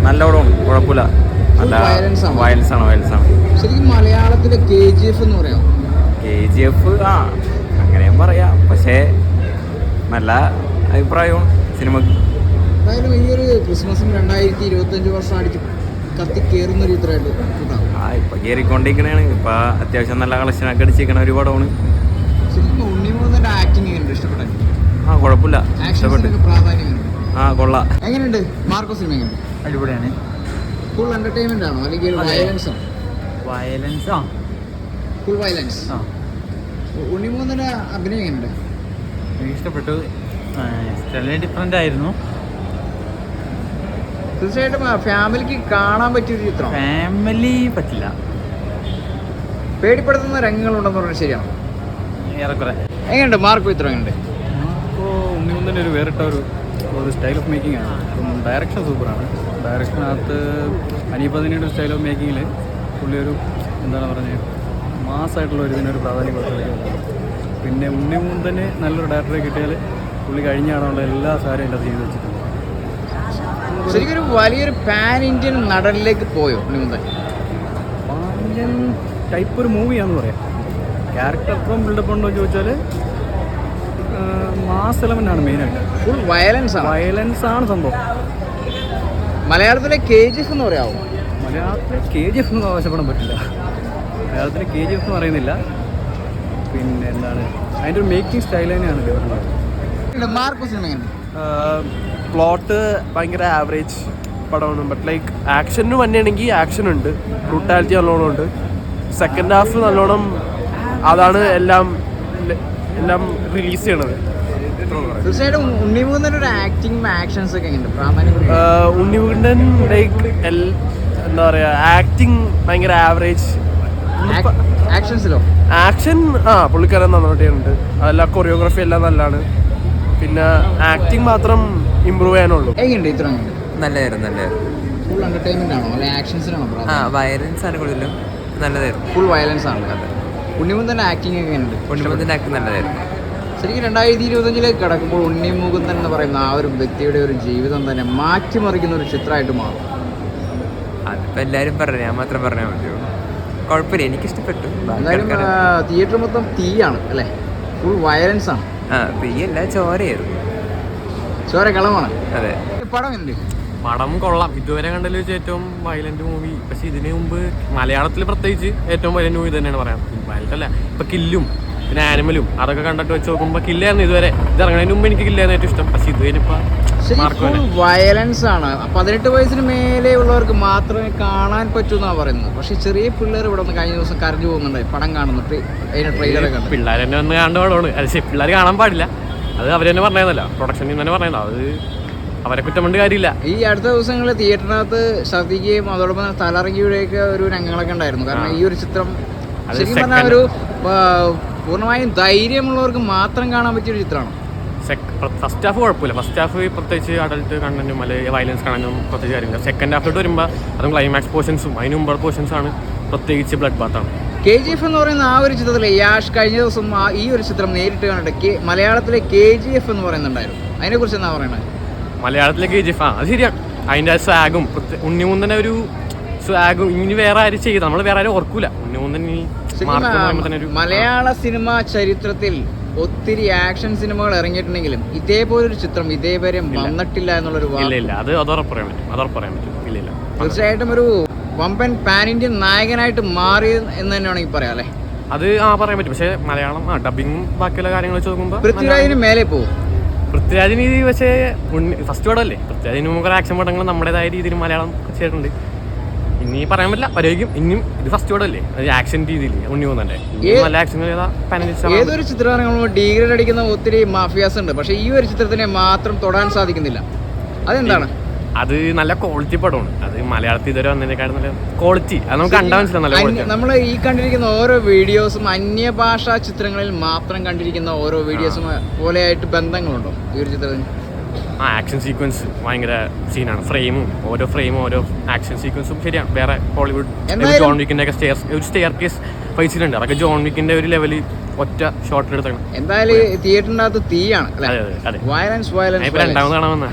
നല്ല പടമാണ്, കുഴപ്പമില്ല. നല്ല വയലൻസ് ആണ്. ശരിക്കും മലയാളത്തിലെ KGF എന്ന് പറയാം. KGF അങ്ങനെയും പറയാം, പക്ഷേ നല്ല അഭിപ്രായമാണ് സിനിമക്ക്. എന്തായാലും ഈ ഒരു ക്രിസ്മസിന് 2025 വർഷം അടിച്ച് കത്തി കയറുന്ന ഒരു ചിത്രമായിട്ട് ഇപ്പൊ കയറിക്കൊണ്ടിരിക്കണേണ്. ഇപ്പൊ അത്യാവശ്യം നല്ല കളക്ഷനൊക്കെ അടിച്ചിരിക്കണ ഒരു പടമാണ്. ശരിക്കും ഉണ്ണിമൂന്നന്റെ ആക്ടിങ് എങ്ങനെയുണ്ട്? ഇഷ്ടപ്പെട്ടു? കുഴപ്പമില്ല, ഇഷ്ടപ്പെട്ടു. കൊള്ളാം. എങ്ങനെയുണ്ട് മാർക്കോ സിനിമ? എങ്ങനെയുണ്ട്? അടിപൊളിയാണ്. ഫുൾ എന്റർടൈൻമെന്റ് ആണോ അല്ലെങ്കിൽ വയലൻസ്? Full violence. ഉണ്ണിമൂന്നന്റെ അഭിനയം എങ്ങനെയുണ്ട്? എനിക്ക് ഇഷ്ടപ്പെട്ടു. ഡിഫറെന്റ് ആയിരുന്നു. തീർച്ചയായിട്ടും ഫാമിലിക്ക് കാണാൻ പറ്റിയൊരു ചിത്രം. ഫാമിലി പറ്റില്ല, പേടിപ്പെടുത്തുന്ന രംഗങ്ങളുണ്ടെന്ന് പറഞ്ഞാൽ ശരിയാണ്. ഏറെക്കുറെ. എങ്ങനെയുണ്ട് മാർക്കോ ചിത്രം? എങ്ങനെയുണ്ട്? ഉണ്ണിമുന്തൻ്റെ ഒരു വേറിട്ട ഒരു സ്റ്റൈൽ ഓഫ് മേക്കിംഗ് ആണ്. ഡയറക്ഷൻ സൂപ്പറാണ്. ഡയറക്ഷനകത്ത് അനീപതിനിയുടെ സ്റ്റൈൽ ഓഫ് മേക്കിങ്ങിൽ പുള്ളി ഒരു എന്താണ് പറഞ്ഞത്, മാസ്സായിട്ടുള്ള ഇതിനൊരു പ്രാധാന്യം കൊടുത്തിരിക്കുന്നത്. പിന്നെ ഉണ്ണിമുന്തന് നല്ലൊരു ഡയറക്ടറെ കിട്ടിയാൽ പുള്ളി കഴിഞ്ഞാണുള്ള എല്ലാ സാരും എൻ്റെ ചെയ്ത് വെച്ചിട്ടുണ്ട്. ശരിക്കും ഒരു വലിയൊരു പാൻ ഇന്ത്യൻ നടനിലേക്ക് പോയോ ഉണ്ണിമുന്തൻ? പാൻ ഇന്ത്യൻ ടൈപ്പ് ഒരു മൂവിയാണെന്ന് പറയാം. ക്യാരക്ടർ അത്രയും ബിൽഡപ്പ് ഉണ്ടോ എന്ന് ചോദിച്ചാൽ മാസ് എലമെൻ്റ് ആണ് മെയിനായിട്ട്. ഫുൾ വയലൻസ് ആണ് സംഭവം. മലയാളത്തിലെ KGF എന്ന് പറയാമോ? മലയാളത്തിലെ KGF ഒന്നും ആവശ്യപ്പെടാൻ പറ്റില്ല. മലയാളത്തിലെ KGF എന്ന് പറയുന്നില്ല. പിന്നെ എന്താണ് അതിൻ്റെ ഒരു മേക്കിംഗ് സ്റ്റൈൽ തന്നെയാണ് ഡിഫറെൻ്റ്. മാർക്കോ സിനിമ എങ്ങനെയുണ്ട്? പ്ലോട്ട് ഭയങ്കര ആവറേജ് പടമാണ്. ബട്ട് ലൈക്ക് ആക്ഷന് വന്നെയാണെങ്കിൽ ആക്ഷൻ ഉണ്ട്, ബ്രൂട്ടാലിറ്റി നല്ലോണം ഉണ്ട്. സെക്കൻഡ് ഹാഫ് നല്ലോണം അതാണ് എല്ലാം റിലീസ് ചെയ്യണത്. തീർച്ചയായിട്ടും ഉണ്ണിമുകുന്ദൻ്റെ ഒരു ആക്ടിങ് ആക്ഷൻസ് ഒക്കെ എങ്ങനെയുണ്ട്? ഉണ്ണിമുകുന്ദൻ ലൈക്ക് എന്താ പറയുക, ആക്ടിങ് ഭയങ്കര ആവറേജ്. ആക്ഷൻസിലോ? ആക്ഷൻ പുള്ളിക്കാരൻ നന്നായിട്ടുണ്ട്. അതെല്ലാം കൊറിയോഗ്രാഫി എല്ലാം നല്ലതാണ്. പിന്നെ ആക്ടിങ് മാത്രം ഇമ്പ്രൂവ് ചെയ്യാനുള്ളൂ. എങ്ങനെയുണ്ട് ഇത്ര? നല്ലതായിരുന്നു. ഫുൾ എന്റർടൈൻമെന്റ് ആണോ അല്ലെ ആക്ഷൻസിനാണോ? വയലൻസ് ആണ് കൂടുതലും. നല്ലതായിരുന്നു. ഫുൾ വയലൻസ് ആണ്. ഉണ്ണിമുകുന്ദൻ്റെ ആക്ടിങ് എങ്ങനെയുണ്ട്? ഉണ്ണിമുകുന്ദൻ്റെ ആക്ടിങ് നല്ലതായിരുന്നു. ശരിക്കും 2025 കിടക്കുമ്പോൾ ഉണ്ണിമുകുന്ദൻ എന്ന് പറയുന്ന ആ ഒരു വ്യക്തിയുടെ ഒരു ജീവിതം തന്നെ മാറ്റിമറിക്കുന്ന ഒരു ചിത്രമായിട്ട് മാറും. അതിപ്പോൾ എല്ലാവരും പറഞ്ഞു, ഞാൻ മാത്രം പറഞ്ഞാൽ പറ്റുമോ? കുഴപ്പമില്ല, എനിക്കിഷ്ടപ്പെട്ടു. എന്തായാലും തിയേറ്റർ മൊത്തം തീയാണ് അല്ലേ? ഫുൾ വയലൻസ് ആണ്. തീയല്ല, ചോരയായിരുന്നു. ചോര കളമാണ്. അതെ. പടം എങ്ങനെയുണ്ട്? പടം കൊള്ളാം. ഇതുവരെ കണ്ടതിൽ വെച്ച് ഏറ്റവും വയലന്റ് മൂവി. പക്ഷെ ഇതിന് മുമ്പ് മലയാളത്തിൽ പ്രത്യേകിച്ച് ഏറ്റവും വയലന്റ് മൂവി തന്നെയാണ് പറയാം. വയലന്റ് അല്ല, ഇപ്പൊ കില്ലും പിന്നെ ആനിമലും അതൊക്കെ കണ്ടിട്ട് വെച്ച് നോക്കുമ്പോൾ കില്ലായിരുന്നു ഇതുവരെ. ഇത് ഇറങ്ങുന്നതിന് മുമ്പ് എനിക്ക് കില്ലായിരുന്നു ഏറ്റവും ഇഷ്ടം. പക്ഷെ ഇതുവരെ വയലൻസ് ആണ്. 18 വയസ്സിന് മേലെ ഉള്ളവർക്ക് മാത്രമേ കാണാൻ പറ്റൂ എന്നാണ് പറയുന്നത്. പക്ഷെ ചെറിയ പിള്ളേർ ഇവിടെ ഒന്ന് കഴിഞ്ഞ ദിവസം കരഞ്ഞു പോകുന്നുണ്ട് പടം കാണുന്നിട്ട്. അതിന്റെ ട്രെയിലറൊക്കെ പിള്ളേർ തന്നെ വന്ന് കാണേണ്ട പടമാണ്. അത് പിള്ളേർ കാണാൻ പാടില്ല. അത് അവർ തന്നെ പറഞ്ഞതല്ല, പ്രൊഡക്ഷൻ ടീം തന്നെ പറയുന്നത്. അത് അവരെ കുറ്റം കൊണ്ട് കാര്യമില്ല. ഈ അടുത്ത ദിവസങ്ങളിൽ തിയേറ്ററിനകത്ത് ഛർദ്ദിക്കുകയും അതോടൊപ്പം തലറങ്ങിയുടെയൊക്കെ ഒരു രംഗങ്ങളൊക്കെ ഉണ്ടായിരുന്നു. കാരണം ഈ ഒരു ചിത്രം ശരിക്കും പറഞ്ഞാൽ ഒരു പൂർണ്ണമായും ധൈര്യമുള്ളവർക്ക് മാത്രം കാണാൻ പറ്റിയൊരു ചിത്രമാണ്. ഫസ്റ്റ് ഹാഫ് കുഴപ്പമില്ല. ഫസ്റ്റ് ഹാഫ് പ്രത്യേകിച്ച് അഡൽട്ട് കണ്ടന്റും അല്ലെങ്കിൽ വയലൻസ് കാണാനും പ്രത്യേകിച്ച് കാര്യമില്ല. സെക്കൻഡ് ഹാഫിലോട്ട് വരുമ്പോൾ അതും ക്ലൈമാക്സ് പോർഷൻസും അതിന് മുമ്പുള്ള പോർഷൻസാണ് പ്രത്യേകിച്ച് ബ്ലഡ് ബാത്താണ്. KGF എന്ന് പറയുന്ന ആ ഒരു ചിത്രത്തിലെ യാഷ് കഴിഞ്ഞ ദിവസം ഈ ഒരു ചിത്രം നേരിട്ട് കണ്ടിട്ട് മലയാളത്തിലെ KGF എന്ന് പറയുന്നുണ്ടായിരുന്നു. അതിനെക്കുറിച്ച് എന്താ പറയുന്നത്? മലയാളത്തിലെ KGF അത് ശരിയാണ്. അതിൻ്റെ സ്വാഗും ഉണ്ണിമുന്തൻ്റെ ഒരു സ്വാഗും ഇനി വേറെ ആരും ചെയ്ത് നമ്മൾ വേറെ ആരും ഓർക്കൂല. ഉണ്ണിമുന്തൻ മലയാള സിനിമാ ചരിത്രത്തിൽ ഒത്തിരി ആക്ഷൻ സിനിമകൾ ഇറങ്ങിയിട്ടുണ്ടെങ്കിലും ഇതേപോലൊരു ചിത്രം ഇതേവരെ വന്നിട്ടില്ല എന്നുള്ളൊരു തീർച്ചയായിട്ടും ഒരു വമ്പൻ പാൻ ഇന്ത്യൻ നായകനായിട്ട് മാറി എന്ന് തന്നെ വേണമെങ്കിൽ പറയാം അല്ലേ? അത് പറയാൻ പറ്റും. പക്ഷേ മലയാളം ഡബിങ് ബാക്കിയുള്ള കാര്യങ്ങൾ വെച്ച് നോക്കുമ്പോൾ പൃഥ്വിരാജിന് മേലെ പോകും. പൃഥ്വിരാജിന് പക്ഷേ ഫസ്റ്റ് പടമല്ലേ. പൃഥ്വിരാജിന് മുമ്പ് ആക്ഷൻ പടങ്ങൾ നമ്മുടേതായ രീതിയിൽ മലയാളം ചെയ്തിട്ടുണ്ട്. ഇനി പറയാൻ പറ്റില്ല, പരിഹരിക്കും. ഇനിയും ഇത് ഫസ്റ്റ് പടമല്ലേ, ആക്ഷൻ രീതിയിൽ ഉണ്ണിമുകുന്ദൻ്റെ നല്ല ആക്ഷൻ. ഏതൊരു ചിത്രങ്ങൾ ഡീഗ്രേഡ് അടിക്കുന്ന ഒത്തിരി മാഫിയാസ് ഉണ്ട്. പക്ഷെ ഈ ഒരു ചിത്രത്തിനെ മാത്രം തൊടാൻ സാധിക്കുന്നില്ല. അതെന്താണ്? അത് നല്ല ക്വാളിറ്റി പടമാണ്. അത് മലയാളത്തിൽ ഇതുവരെ വന്നതിനേക്കാളും നല്ല ക്വാളിറ്റി. അത് നമുക്ക് കണ്ടാൽ മനസ്സിലാവും. നമ്മൾ ഈ കണ്ടിരിക്കുന്ന ഓരോ വീഡിയോസും അന്യഭാഷാ ചിത്രങ്ങളിൽ മാത്രം കണ്ടിരിക്കുന്ന ഓരോ വീഡിയോസും പോലെയായിട്ട് ബന്ധങ്ങളുണ്ടോ ഈ ഒരു ചിത്രത്തിന്? ആക്ഷൻ സീക്വൻസ് ഭയങ്കര സീനാണ്. ഓരോ ഫ്രെയിമും ഓരോ ആക്ഷൻ സീക്വൻസും ശരിയാണ്. വേറെ ഹോളിവുഡ് ജോൺ വിക്കിന്റെ ഒക്കെ ഒരു സ്റ്റെയർ കേസ് ഫൈസിലുണ്ട്. അതൊക്കെ ജോൺ വിക്കിന്റെ ഒരു ലെവലിൽ ഒറ്റ ഷോട്ടിലെടുത്താണ്. എന്തായാലും തിയേറ്ററിനകത്ത് തീയാണ്. വയലൻസ് രണ്ടാമത് കാണാൻ വന്ന